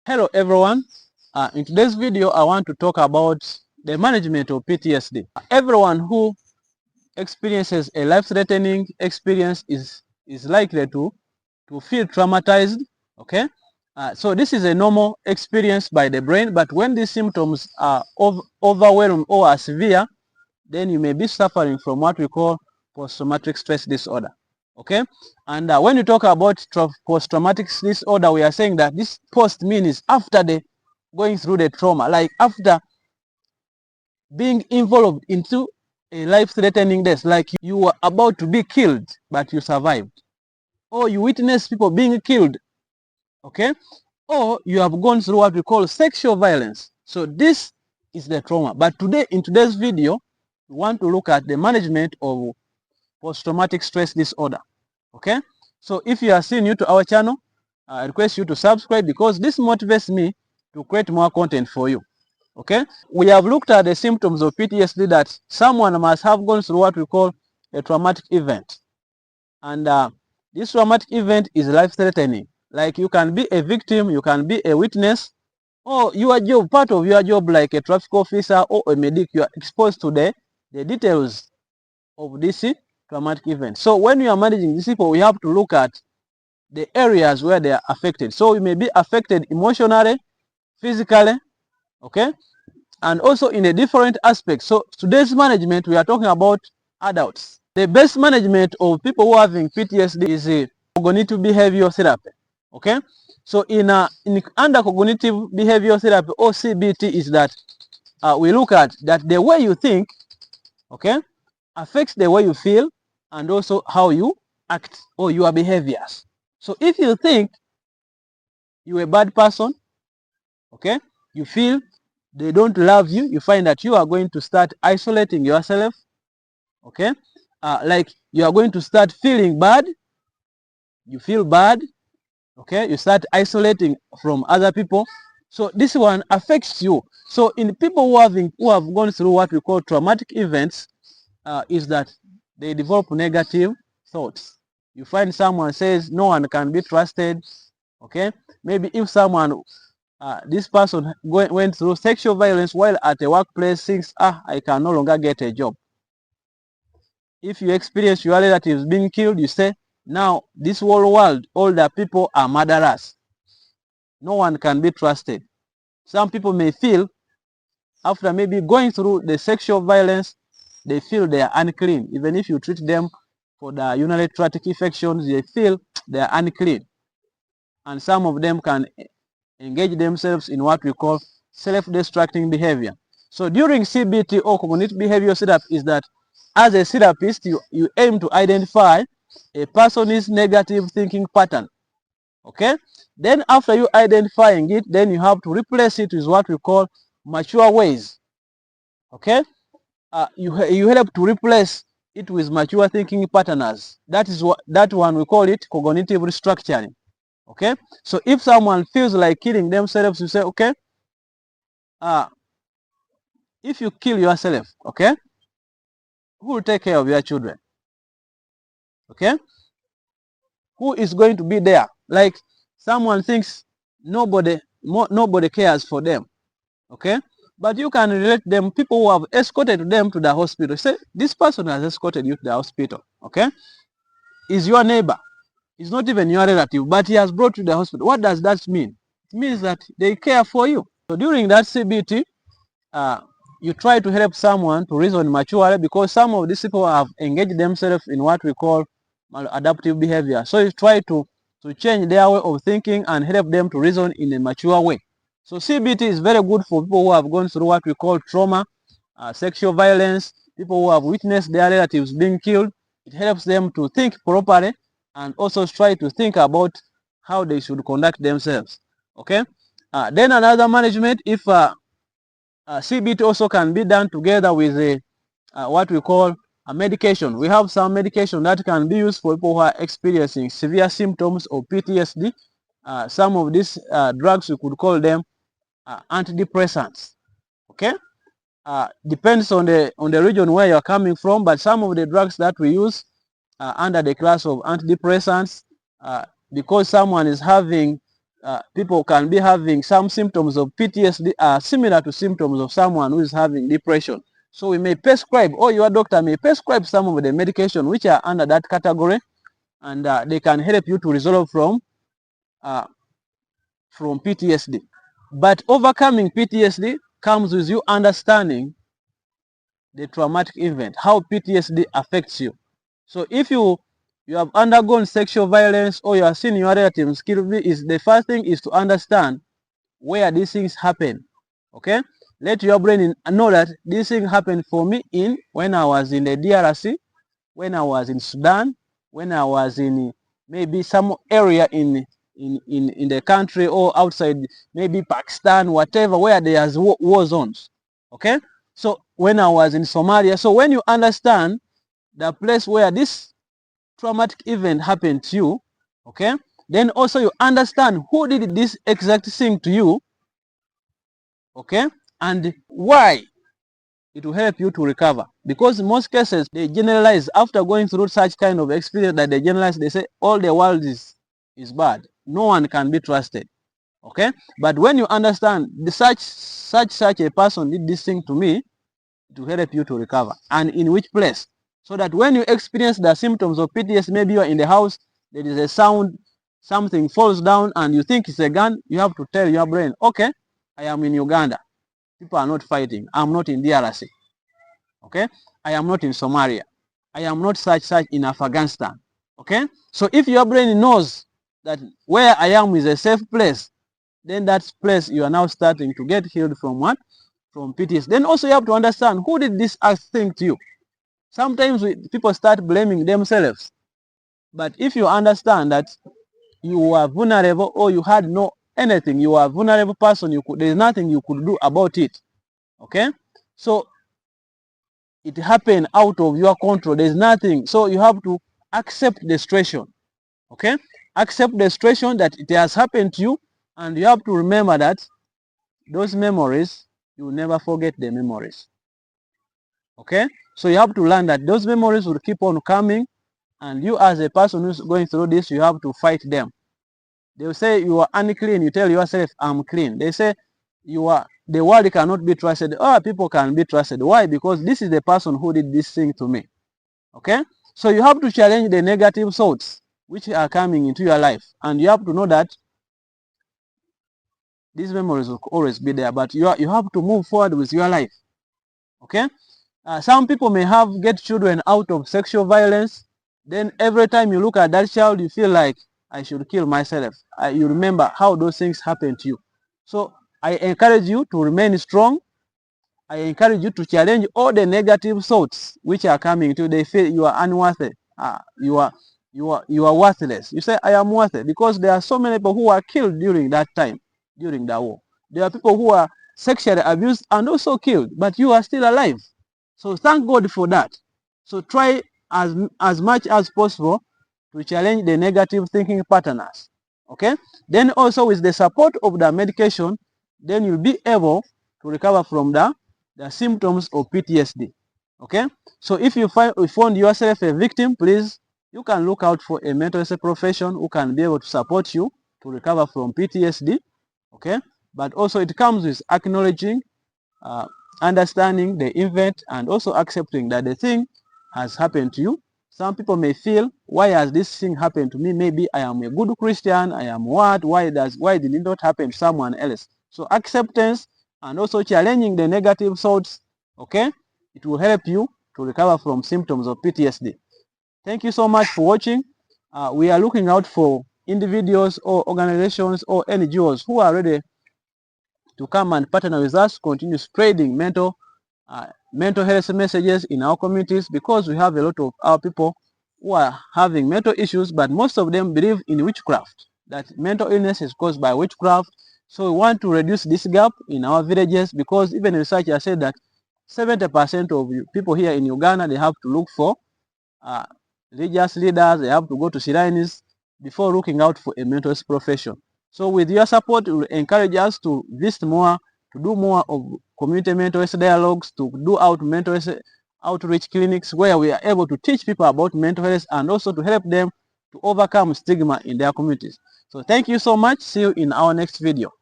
Hello everyone. In today's video, I want to talk about the management of PTSD. Everyone who experiences a life-threatening experience is likely to feel traumatized. Okay, so this is a normal experience by the brain, but when these symptoms are overwhelming or are severe, then you may be suffering from what we call post-traumatic stress disorder. Okay, and when you talk about post-traumatic disorder, we are saying that this post means after the going through the trauma, like after being involved into a life-threatening death, like you were about to be killed but you survived, or you witness people being killed. Okay, or you have gone through what we call sexual violence. So this is the trauma. But today, in today's video, we want to look at the management of post-traumatic stress disorder. Okay, so if you are still new to our channel, I request you to subscribe because this motivates me to create more content for you. Okay, we have looked at the symptoms of PTSD, that someone must have gone through what we call a traumatic event, and this traumatic event is life-threatening. Like you can be a victim, you can be a witness, or your job, part of your job, like a traffic officer or a medic, you are exposed to the details of this traumatic event. So when you are managing these people, we have to look at the areas where they are affected. So you may be affected emotionally, physically, okay, and also in a different aspect. So today's management, we are talking about adults. The best management of people who are having PTSD is a cognitive behavioral therapy. Okay, so in under cognitive behavioral therapy or CBT is that we look at that the way you think, okay, affects the way you feel and also how you act or your behaviors. So if you think you're a bad person, okay, you feel they don't love you, you find that you are going to start isolating yourself, okay, like you are going to start feeling bad, you feel bad, okay, you start isolating from other people. So this one affects you. So in people who have gone through what we call traumatic events, is that they develop negative thoughts. You find someone says no one can be trusted. Okay, maybe if someone this person went through sexual violence while at a workplace, thinks, I can no longer get a job. If you experience your relatives being killed, you say, now this whole world, all the people are murderers. No one can be trusted. Some people may feel after maybe going through the sexual violence, they feel they are unclean. Even if you treat them for the urinary tract infections, they feel they are unclean. And some of them can engage themselves in what we call self-destructing behavior. So during CBT or cognitive behavioral therapy is that as a therapist, you aim to identify a person's negative thinking pattern. Okay? Then after you identifying it, then you have to replace it with what we call mature ways. Okay? You help to replace it with mature thinking patterns. That one we call it cognitive restructuring. Okay, so if someone feels like killing themselves, you say, okay, if you kill yourself, okay, who will take care of your children? Okay, who is going to be there? Like someone thinks nobody cares for them. Okay, but you can relate them, people who have escorted them to the hospital. Say, this person has escorted you to the hospital. Okay, is your neighbor. It's not even your relative, but he has brought you to the hospital. What does that mean? It means that they care for you. So during that CBT, you try to help someone to reason maturely, because some of these people have engaged themselves in what we call maladaptive behavior. So you try to change their way of thinking and help them to reason in a mature way. So CBT is very good for people who have gone through what we call trauma, sexual violence, people who have witnessed their relatives being killed. It helps them to think properly and also try to think about how they should conduct themselves. Okay. Then another management, if CBT also can be done together with what we call a medication. We have some medication that can be used for people who are experiencing severe symptoms of PTSD. Some of these drugs, we could call them antidepressants. Okay, depends on the region where you're coming from, but some of the drugs that we use under the class of antidepressants, because someone is having people can be having some symptoms of PTSD are similar to symptoms of someone who is having depression. So we may prescribe, or your doctor may prescribe some of the medication which are under that category, and they can help you to resolve from PTSD. But overcoming PTSD comes with you understanding the traumatic event, how PTSD affects you. So if you have undergone sexual violence or you have seen your relatives killed, the first thing is to understand where these things happen. Okay, let your brain know that this thing happened for me when I was in the DRC, when I was in Sudan, when I was in maybe some area in the country or outside, maybe Pakistan, whatever, where there's war zones. Okay, so when I was in Somalia. So when you understand the place where this traumatic event happened to you, okay, then also you understand who did this exact thing to you, okay, and why. It will help you to recover, because in most cases they generalize after going through such kind of experience, that they generalize, they say all the world is bad, no one can be trusted. Okay, but when you understand such a person did this thing to me, it will help you to recover, and in which place, so that when you experience the symptoms of PTSD, maybe you are in the house, there is a sound, something falls down and you think it's a gun, you have to tell your brain, okay, I am in Uganda, people are not fighting, I'm not in DRC, okay, I am not in Somalia, I am not such in Afghanistan. Okay, so if your brain knows that where I am is a safe place, then that place you are now starting to get healed from what? From PTSD. Then also you have to understand who did this thing to you. Sometimes people start blaming themselves, but if you understand that you are vulnerable or you had no anything, you are a vulnerable person, there's nothing you could do about it. Okay, so it happened out of your control, there's nothing, so you have to accept the situation. Okay, accept the situation that it has happened to you, and you have to remember that those memories, you will never forget the memories. Okay, so you have to learn that those memories will keep on coming, and you as a person who's going through this, you have to fight them. They will say you are unclean, you tell yourself I'm clean. They say the world cannot be trusted. Oh, people can be trusted. Why? Because this is the person who did this thing to me. Okay, so you have to challenge the negative thoughts which are coming into your life, and you have to know that these memories will always be there, but you have to move forward with your life. Okay, some people may get children out of sexual violence, then every time you look at that child you feel like I should kill myself. You remember how those things happen to you. So I encourage you to remain strong. I encourage you to challenge all the negative thoughts which are coming to you. They feel you are unworthy, you are worthless. You say I am worthy, because there are so many people who are killed during that time, during the war. There are people who are sexually abused and also killed, but you are still alive. So thank God for that. So try as much as possible to challenge the negative thinking patterns. Okay, then also with the support of the medication, then you'll be able to recover from the symptoms of PTSD. Okay, so if you found yourself a victim, please, you can look out for a mental health profession who can be able to support you to recover from PTSD. Okay, but also it comes with acknowledging, understanding the event, and also accepting that the thing has happened to you. Some people may feel, why has this thing happened to me? Maybe I am a good Christian, I am what? Why did it not happen to someone else? So acceptance and also challenging the negative thoughts, okay, it will help you to recover from symptoms of PTSD. Thank you so much for watching. We are looking out for individuals or organizations or NGOs who are ready to come and partner with us, continue spreading mental health messages in our communities, because we have a lot of our people who are having mental issues, but most of them believe in witchcraft, that mental illness is caused by witchcraft. So we want to reduce this gap in our villages, because even research has said that 70% of people here in Uganda, they have to look for religious leaders, they have to go to shrines before looking out for a mental health profession. So with your support, you will encourage us to visit more, to do more of community mental health dialogues, to do mental health outreach clinics where we are able to teach people about mental health and also to help them to overcome stigma in their communities. So thank you so much. See you in our next video.